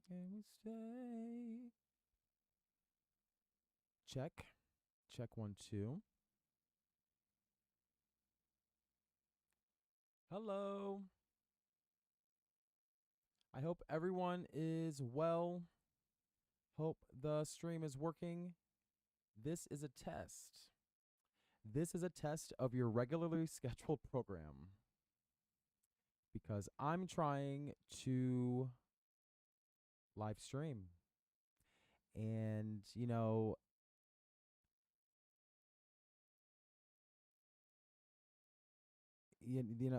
Can we stay? Check. Check 1, 2. Hello. I hope everyone is well. Hope the stream is working. This is a test. This is a test of your regularly scheduled program because I'm trying to live stream. And,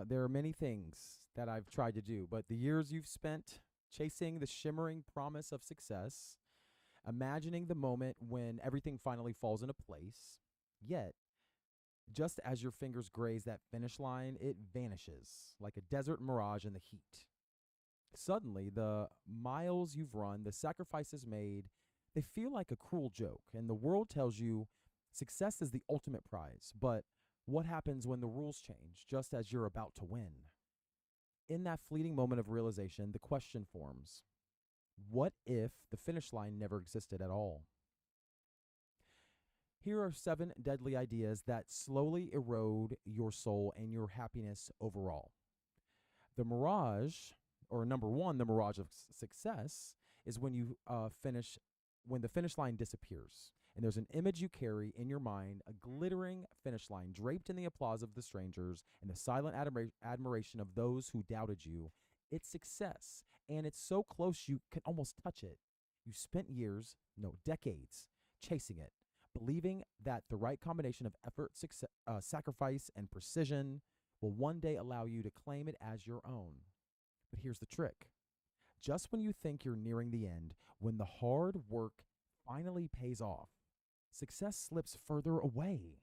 there are many things that I've tried to do, but the years you've spent chasing the shimmering promise of success, imagining the moment when everything finally falls into place, yet just as your fingers graze that finish line, it vanishes like a desert mirage in the heat. Suddenly, the miles you've run, the sacrifices made, they feel like a cruel joke, and the world tells you success is the ultimate prize. But what happens when the rules change, just as you're about to win? In that fleeting moment of realization, the question forms, what if the finish line never existed at all? Here are 7 deadly ideas that slowly erode your soul and your happiness overall. The mirage, or number 1, the mirage of success, is when when the finish line disappears. And there's an image you carry in your mind, a glittering finish line draped in the applause of the strangers and the silent admiration of those who doubted you. It's success, and it's so close you can almost touch it. You spent years, no, decades, chasing it, believing that the right combination of effort, sacrifice, and precision will one day allow you to claim it as your own. But here's the trick. Just when you think you're nearing the end, when the hard work finally pays off, success slips further away.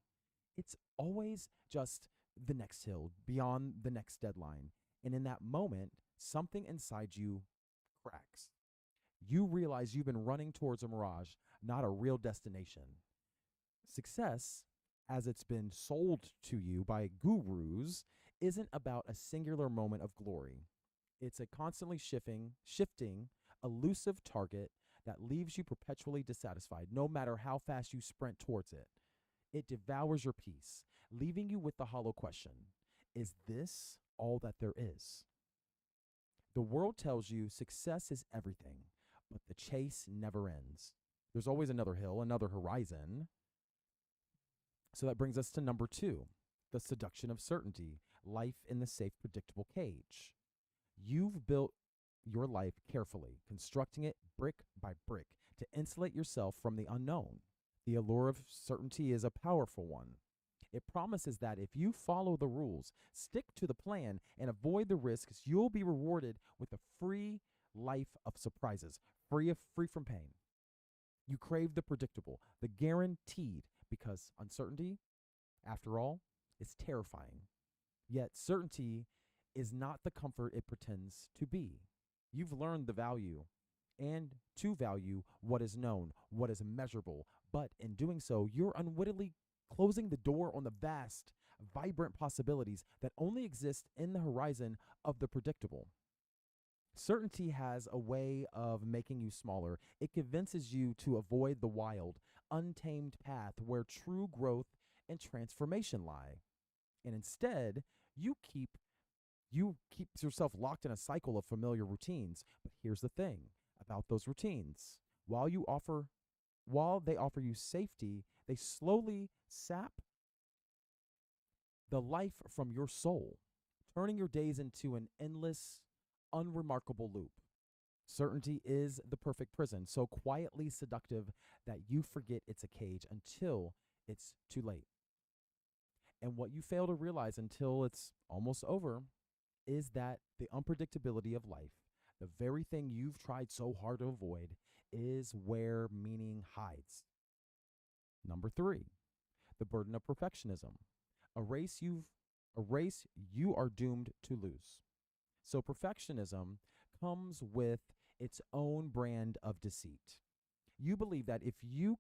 It's always just the next hill, beyond the next deadline. And in that moment, something inside you cracks. You realize you've been running towards a mirage, not a real destination. Success, as it's been sold to you by gurus, isn't about a singular moment of glory. It's a constantly shifting, elusive target that leaves you perpetually dissatisfied, no matter how fast you sprint towards it. It devours your peace, leaving you with the hollow question, is this all that there is? The world tells you success is everything, but the chase never ends. There's always another hill, another horizon. So that brings us to number 2, the seduction of certainty, life in the safe, predictable cage. You've built your life carefully, constructing it brick by brick to insulate yourself from the unknown. The allure of certainty is a powerful one. It promises that if you follow the rules, stick to the plan, and avoid the risks, you'll be rewarded with a free life of surprises, free from pain. You crave the predictable, the guaranteed, because uncertainty, after all, is terrifying. Yet certainty is not the comfort it pretends to be. You've learned the value and to value what is known, what is measurable, but in doing so, you're unwittingly closing the door on the vast, vibrant possibilities that only exist in the horizon of the predictable. Certainty has a way of making you smaller. It convinces you to avoid the wild, untamed path where true growth and transformation lie. And instead, you keep yourself locked in a cycle of familiar routines. But here's the thing about those routines. While they offer you safety, they slowly sap the life from your soul, turning your days into an endless, unremarkable loop. Certainty is the perfect prison, so quietly seductive that you forget it's a cage until it's too late. And what you fail to realize until it's almost over is that the unpredictability of life, the very thing you've tried so hard to avoid, is where meaning hides. Number 3, the burden of perfectionism, a race you are doomed to lose. So perfectionism comes with its own brand of deceit. You believe that if you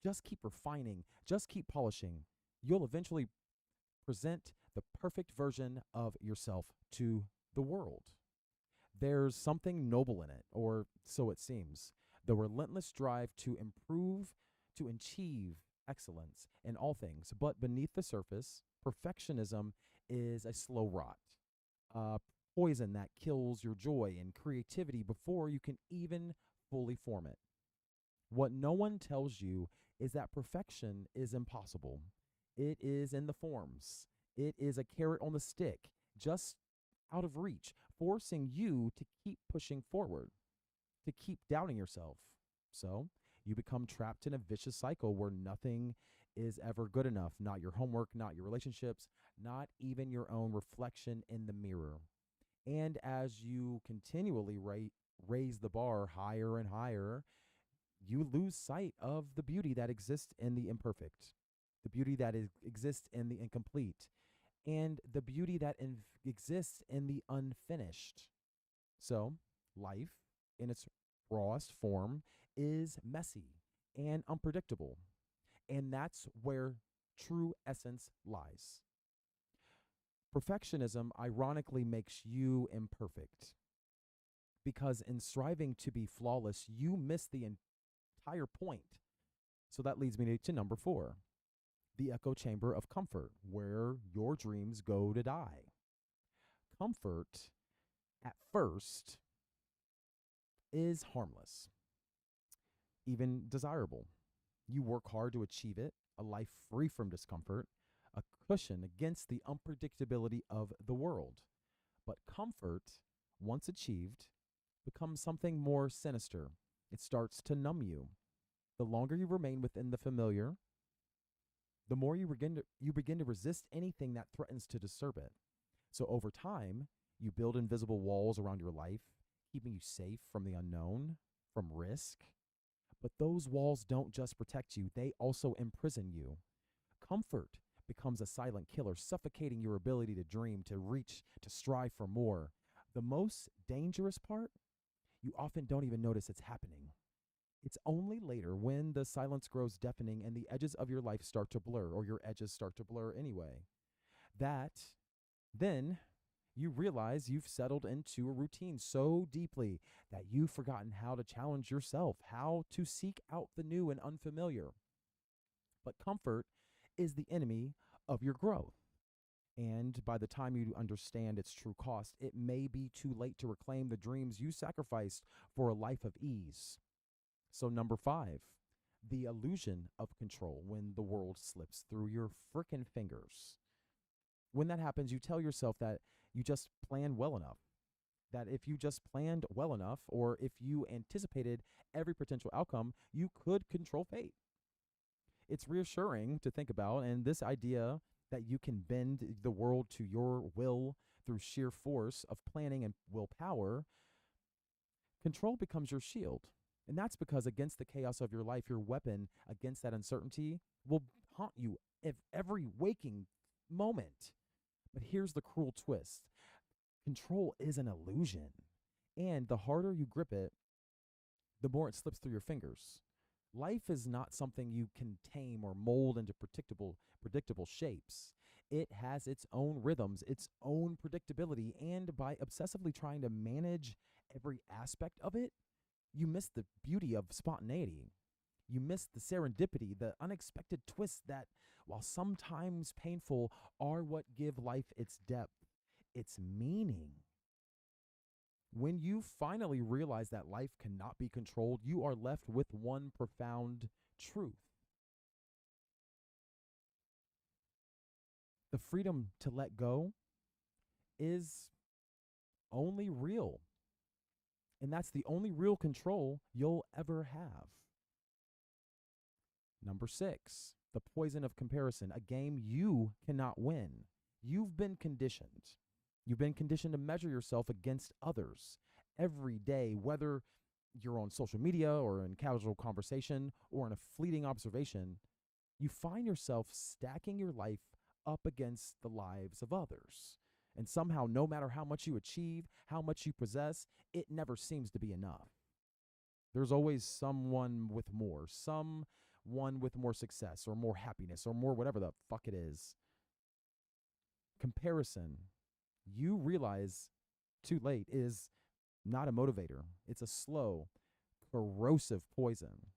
just keep refining, just keep polishing, you'll eventually present the perfect version of yourself to the world. There's something noble in it, or so it seems. The relentless drive to improve, to achieve excellence in all things. But beneath the surface, perfectionism is a slow rot, a poison that kills your joy and creativity before you can even fully form it. What no one tells you is that perfection is impossible. It is in the forms, it is a carrot on the stick, just out of reach, forcing you to keep pushing forward, to keep doubting yourself. So you become trapped in a vicious cycle where nothing is ever good enough, not your homework, not your relationships, not even your own reflection in the mirror. And as you continually raise the bar higher and higher, you lose sight of the beauty that exists in the imperfect, the beauty that exists in the incomplete, and the beauty that exists in the unfinished. So, life in its rawest form is messy and unpredictable. And that's where true essence lies. Perfectionism ironically makes you imperfect because in striving to be flawless, you miss the entire point. So that leads me to number 4, the echo chamber of comfort, where your dreams go to die. Comfort, at first, is harmless, even desirable. You work hard to achieve it, a life free from discomfort, a cushion against the unpredictability of the world. But comfort, once achieved, becomes something more sinister. It starts to numb you. The longer you remain within the familiar, the more you begin to resist anything that threatens to disturb it. So over time, you build invisible walls around your life, keeping you safe from the unknown, from risk. But those walls don't just protect you, they also imprison you. Comfort becomes a silent killer, suffocating your ability to dream, to reach, to strive for more. The most dangerous part, you often don't even notice it's happening. It's only later when the silence grows deafening and the edges of your life start to blur, or your edges start to blur anyway, that then you realize you've settled into a routine so deeply that you've forgotten how to challenge yourself, how to seek out the new and unfamiliar. But comfort is the enemy of your growth. And by the time you understand its true cost, it may be too late to reclaim the dreams you sacrificed for a life of ease. So, number 5, the illusion of control when the world slips through your frickin' fingers. When that happens, you tell yourself that you just planned well enough, that if you just planned well enough, or if you anticipated every potential outcome, you could control fate. It's reassuring to think about, and this idea that you can bend the world to your will through sheer force of planning and willpower, control becomes your shield. And that's because against the chaos of your life, your weapon against that uncertainty will haunt you every waking moment. But here's the cruel twist: control is an illusion. And the harder you grip it, the more it slips through your fingers. Life is not something you can tame or mold into predictable shapes. It has its own rhythms, its own predictability, and by obsessively trying to manage every aspect of it, you miss the beauty of spontaneity. You miss the serendipity, the unexpected twists that, while sometimes painful, are what give life its depth, its meaning. When you finally realize that life cannot be controlled, you are left with one profound truth: the freedom to let go is only real. And that's the only real control you'll ever have. Number 6, the poison of comparison, a game you cannot win. You've been conditioned. You've been conditioned to measure yourself against others every day, whether you're on social media or in casual conversation or in a fleeting observation. You find yourself stacking your life up against the lives of others. And somehow, no matter how much you achieve, how much you possess, it never seems to be enough. There's always someone with more, someone with more success or more happiness or more whatever the fuck it is. Comparison, you realize too late, is not a motivator. It's a slow, corrosive poison.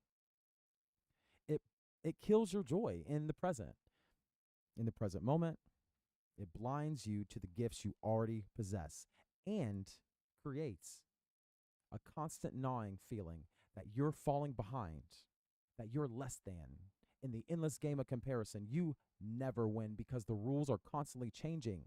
It it kills your joy in the present moment. It blinds you to the gifts you already possess and creates a constant gnawing feeling that you're falling behind, that you're less than. In the endless game of comparison, you never win because the rules are constantly changing.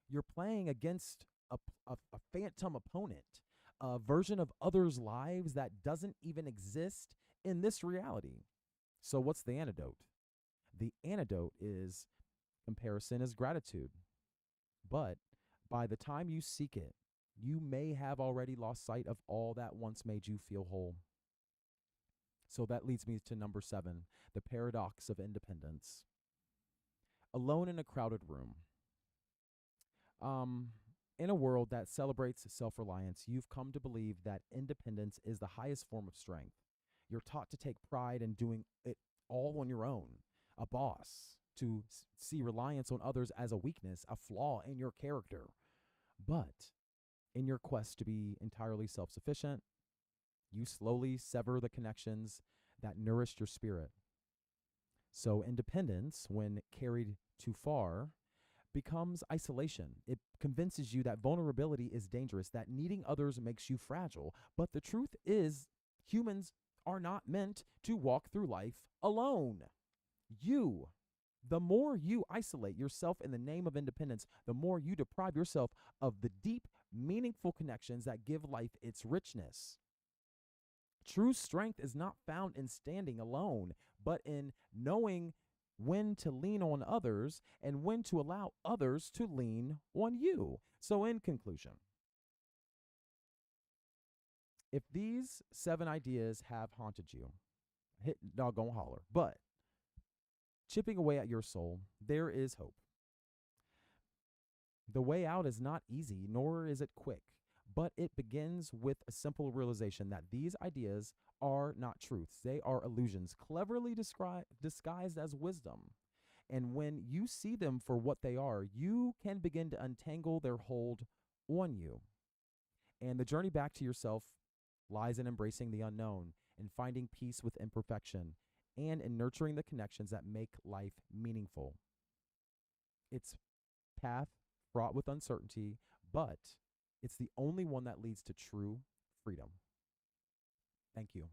You're playing against a phantom opponent, a version of others' lives that doesn't even exist in this reality. So, what's the antidote? The antidote is comparison is gratitude. But by the time you seek it, you may have already lost sight of all that once made you feel whole. So that leads me to number 7, the paradox of independence. Alone in a crowded room. Um, in a world that celebrates self reliance, you've come to believe that independence is the highest form of strength. You're taught to take pride in doing it all on your own, a boss, to see reliance on others as a weakness, a flaw in your character. But in your quest to be entirely self sufficient, you slowly sever the connections that nourished your spirit. So, independence, when carried too far, becomes isolation. It convinces you that vulnerability is dangerous, that needing others makes you fragile. But the truth is, humans are not meant to walk through life alone. You, the more you isolate yourself in the name of independence, the more you deprive yourself of the deep, meaningful connections that give life its richness. True strength is not found in standing alone, but in knowing when to lean on others and when to allow others to lean on you. So, in conclusion, if these 7 ideas have haunted you, hit doggone holler. But chipping away at your soul, there is hope. The way out is not easy, nor is it quick, but it begins with a simple realization that these ideas are not truths. They are illusions, cleverly disguised as wisdom. And when you see them for what they are, you can begin to untangle their hold on you. And the journey back to yourself lies in embracing the unknown and finding peace with imperfection and in nurturing the connections that make life meaningful. It's path fraught with uncertainty, but it's the only one that leads to true freedom. Thank you.